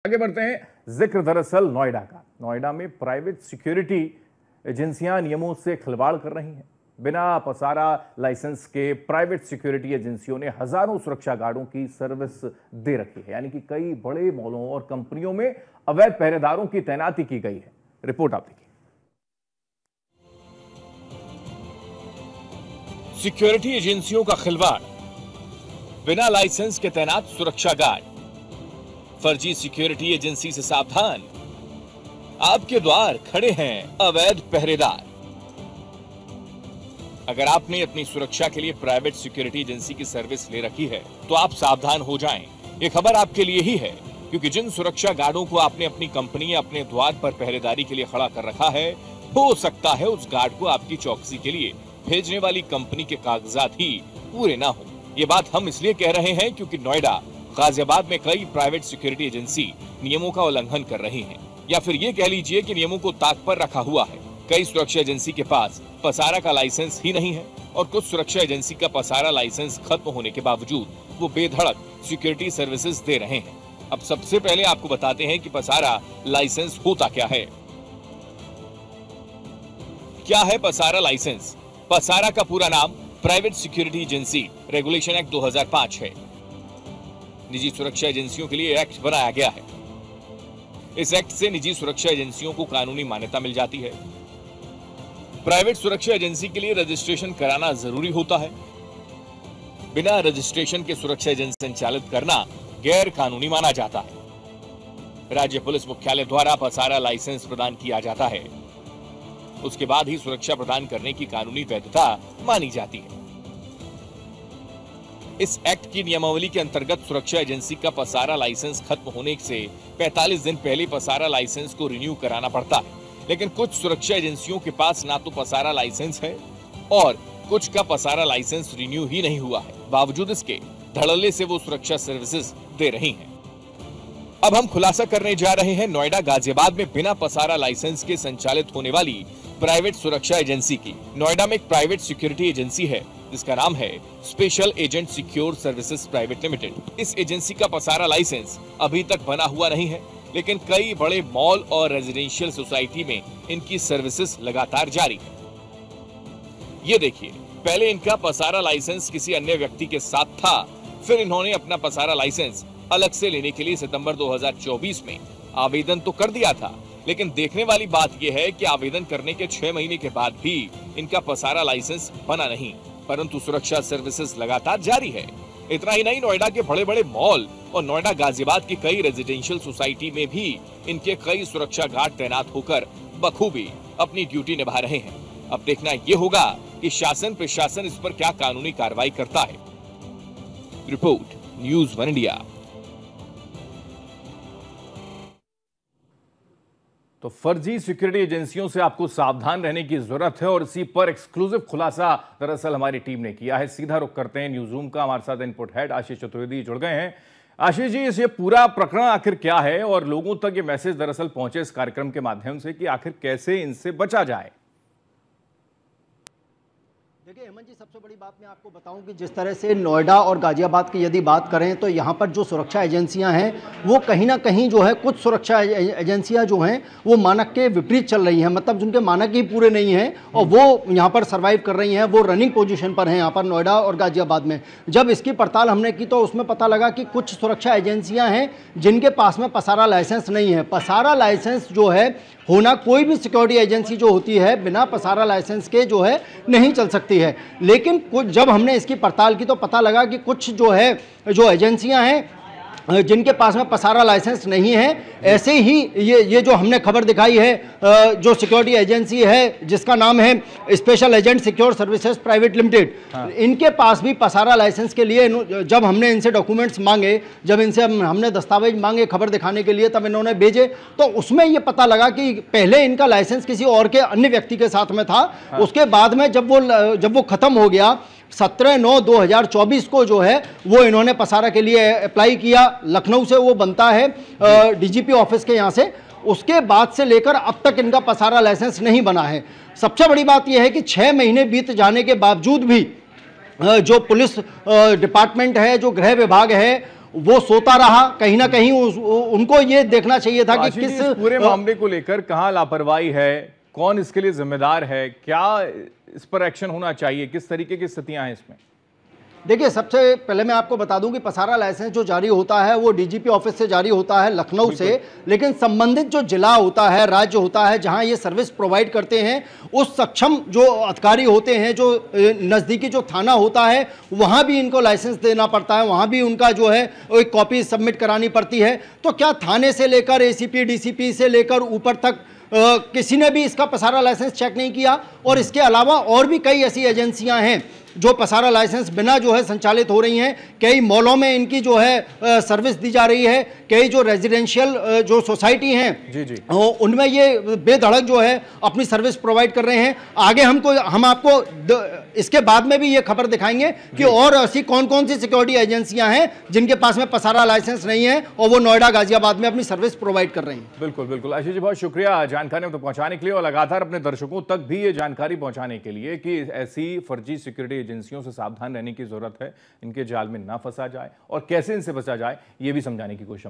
आगे बढ़ते हैं। जिक्र दरअसल नोएडा का। नोएडा में प्राइवेट सिक्योरिटी एजेंसियां नियमों से खिलवाड़ कर रही हैं। बिना पसारा लाइसेंस के प्राइवेट सिक्योरिटी एजेंसियों ने हजारों सुरक्षा गार्डों की सर्विस दे रखी है। यानी कि कई बड़े मॉलों और कंपनियों में अवैध पहरेदारों की तैनाती की गई है। रिपोर्ट आप देखिए। सिक्योरिटी एजेंसियों का खिलवाड़, बिना लाइसेंस के तैनात सुरक्षा गार्ड, फर्जी सिक्योरिटी एजेंसी से सावधान, आपके द्वार खड़े हैं अवैध पहरेदार। अगर आपने अपनी सुरक्षा के लिए प्राइवेट सिक्योरिटी एजेंसी की सर्विस ले रखी है तो आप सावधान हो जाएं। ये खबर आपके लिए ही है, क्योंकि जिन सुरक्षा गार्डों को आपने अपनी कंपनी या अपने द्वार पर पहरेदारी के लिए खड़ा कर रखा है, हो सकता है उस गार्ड को आपकी चौकसी के लिए भेजने वाली कंपनी के कागजात ही पूरे ना हो। ये बात हम इसलिए कह रहे हैं क्योंकि नोएडा, गाजियाबाद में कई प्राइवेट सिक्योरिटी एजेंसी नियमों का उल्लंघन कर रही हैं, या फिर ये कह लीजिए कि नियमों को ताक पर रखा हुआ है। कई सुरक्षा एजेंसी के पास पसारा का लाइसेंस ही नहीं है और कुछ सुरक्षा एजेंसी का पसारा लाइसेंस खत्म होने के बावजूद वो बेधड़क सिक्योरिटी सर्विसेज दे रहे हैं। अब सबसे पहले आपको बताते हैं कि पसारा लाइसेंस होता क्या है। क्या है पसारा लाइसेंस? पसारा का पूरा नाम private security agency regulation act 2005 है। निजी सुरक्षा एजेंसियों के लिए एक्ट बनाया गया है। इस एक्ट से निजी सुरक्षा एजेंसियों को कानूनी मान्यता मिल जाती है। प्राइवेट सुरक्षा एजेंसी के लिए रजिस्ट्रेशन कराना जरूरी होता है। बिना रजिस्ट्रेशन के सुरक्षा एजेंसी संचालित करना गैर कानूनी माना जाता है। राज्य पुलिस मुख्यालय द्वारा पसारा लाइसेंस प्रदान किया जाता है। उसके बाद ही सुरक्षा प्रदान करने की कानूनी वैधता मानी जाती है। इस एक्ट की नियमावली के अंतर्गत सुरक्षा एजेंसी का पसारा लाइसेंस खत्म होने से 45 दिन पहले पसारा लाइसेंस को रिन्यू कराना पड़ता है। लेकिन कुछ सुरक्षा एजेंसियों के पास ना तो पसारा लाइसेंस है और कुछ का पसारा लाइसेंस रिन्यू ही नहीं हुआ है। बावजूद इसके धड़ल्ले से वो सुरक्षा सर्विसेज दे रही हैं। अब हम खुलासा करने जा रहे हैं नोएडा, गाजियाबाद में बिना पसारा लाइसेंस के संचालित होने वाली प्राइवेट सुरक्षा एजेंसी की। नोएडा में एक प्राइवेट सिक्योरिटी एजेंसी है जिसका नाम है special agent secure services private limited. इस एजेंसी का पसारा लाइसेंस अभी तक बना हुआ नहीं है, लेकिन कई बड़े मॉल और रेजिडेंशियल सोसाइटी में इनकी सर्विसेज लगातार जारी है। ये देखिए, पहले इनका पसारा लाइसेंस किसी अन्य व्यक्ति के साथ था, फिर इन्होंने अपना पसारा लाइसेंस अलग से लेने के लिए सितंबर 2024 में आवेदन तो कर दिया था, लेकिन देखने वाली बात यह है कि आवेदन करने के 6 महीने के बाद भी इनका पसारा लाइसेंस बना नहीं, परंतु सुरक्षा सर्विसेज लगातार जारी है। इतना ही नहीं, नोएडा के बड़े बड़े मॉल और नोएडा गाजियाबाद की कई रेजिडेंशियल सोसाइटी में भी इनके कई सुरक्षा गार्ड तैनात होकर बखूबी अपनी ड्यूटी निभा रहे हैं। अब देखना ये होगा कि शासन प्रशासन इस पर क्या कानूनी कार्रवाई करता है। Report news 1 India. तो फर्जी सिक्योरिटी एजेंसियों से आपको सावधान रहने की जरूरत है और इसी पर एक्सक्लूसिव खुलासा दरअसल हमारी टीम ने किया है। सीधा रुख करते हैं न्यूज रूम का। हमारे साथ इनपुट हेड आशीष चतुर्वेदी जुड़ गए हैं। आशीष जी, ये पूरा प्रकरण आखिर क्या है और लोगों तक ये मैसेज दरअसल पहुंचे इस कार्यक्रम के माध्यम से कि आखिर कैसे इनसे बचा जाए? देखिए हेमंत जी, सबसे बड़ी बात मैं आपको बताऊं कि जिस तरह से नोएडा और गाजियाबाद की यदि बात करें तो यहाँ पर जो सुरक्षा एजेंसियां हैं वो कहीं ना कहीं जो है, कुछ सुरक्षा एजेंसियां जो हैं वो मानक के विपरीत चल रही हैं। मतलब जिनके मानक ही पूरे नहीं हैं और वो यहाँ पर सर्वाइव कर रही हैं, वो रनिंग पोजीशन पर हैं यहाँ पर नोएडा और गाजियाबाद में। जब इसकी पड़ताल हमने की तो उसमें पता लगा कि कुछ सुरक्षा एजेंसियाँ हैं जिनके पास में पसारा लाइसेंस नहीं है। पसारा लाइसेंस जो है होना, कोई भी सिक्योरिटी एजेंसी जो होती है बिना पसारा लाइसेंस के जो है नहीं चल सकती है। लेकिन कुछ जब हमने इसकी पड़ताल की तो पता लगा कि कुछ जो है, जो एजेंसियां हैं जिनके पास में पसारा लाइसेंस नहीं है, ऐसे ही ये जो हमने खबर दिखाई है, जो सिक्योरिटी एजेंसी है जिसका नाम है special agent secure services private limited, इनके पास भी पसारा लाइसेंस के लिए जब हमने इनसे डॉक्यूमेंट्स मांगे, जब इनसे हमने दस्तावेज मांगे खबर दिखाने के लिए, तब इन्होंने भेजे तो उसमें ये पता लगा कि पहले इनका लाइसेंस किसी और के अन्य व्यक्ति के साथ में था। उसके बाद में जब वो खत्म हो गया 17/9/2024 को जो है वो इन्होंने पसारा के लिए अप्लाई किया। लखनऊ से वो बनता है डीजीपी ऑफिस के यहाँ से। उसके बाद से लेकर अब तक इनका पसारा लाइसेंस नहीं बना है। सबसे बड़ी बात यह है कि 6 महीने बीत जाने के बावजूद भी जो पुलिस डिपार्टमेंट है, जो गृह विभाग है, वो सोता रहा। कहीं ना कहीं उनको ये देखना चाहिए था कि किस पूरे मामले को लेकर कहां लापरवाही है, कौन इसके लिए जिम्मेदार है, क्या इस पर एक्शन होना चाहिए, किस तरीके की स्थितियां हैं इसमें? देखिए, सबसे पहले मैं आपको बता दूं कि पसारा लाइसेंस जो जारी होता है वो डीजीपी ऑफिस से जारी होता है, लखनऊ से। लेकिन संबंधित जो जिला होता है, राज्य होता है, जहां ये सर्विस प्रोवाइड करते हैं, उस सक्षम जो अधिकारी होते हैं, जो नज़दीकी जो थाना होता है, वहां भी इनको लाइसेंस देना पड़ता है, वहां भी उनका जो है एक कॉपी सबमिट करानी पड़ती है। तो क्या थाने से लेकर एसीपी, डीसीपी से लेकर ऊपर तक किसी ने भी इसका पसारा लाइसेंस चेक नहीं किया? और इसके अलावा और भी कई ऐसी एजेंसियां हैं जो पसारा लाइसेंस बिना जो है संचालित हो रही हैं। कई मॉलों में इनकी जो है सर्विस दी जा रही है, कई जो रेजिडेंशियल जो सोसाइटी हैं जी जी उनमें ये बेधड़क जो है अपनी सर्विस प्रोवाइड कर रहे हैं। आगे हम आपको इसके बाद में भी ये खबर दिखाएंगे कि और ऐसी कौन कौन सी सिक्योरिटी एजेंसियां हैं जिनके पास में पसारा लाइसेंस नहीं है और वो नोएडा, गाजियाबाद में अपनी सर्विस प्रोवाइड कर रही हैं। बिल्कुल बिल्कुल आशीष जी, बहुत शुक्रिया जानकारी तो पहुंचाने के लिए और लगातार अपने दर्शकों तक भी ये जानकारी पहुंचाने के लिए कि ऐसी फर्जी सिक्योरिटी एजेंसियों से सावधान रहने की जरूरत है, इनके जाल में ना फंसा जाए और कैसे इनसे बचा जाए ये भी समझाने की कोशिश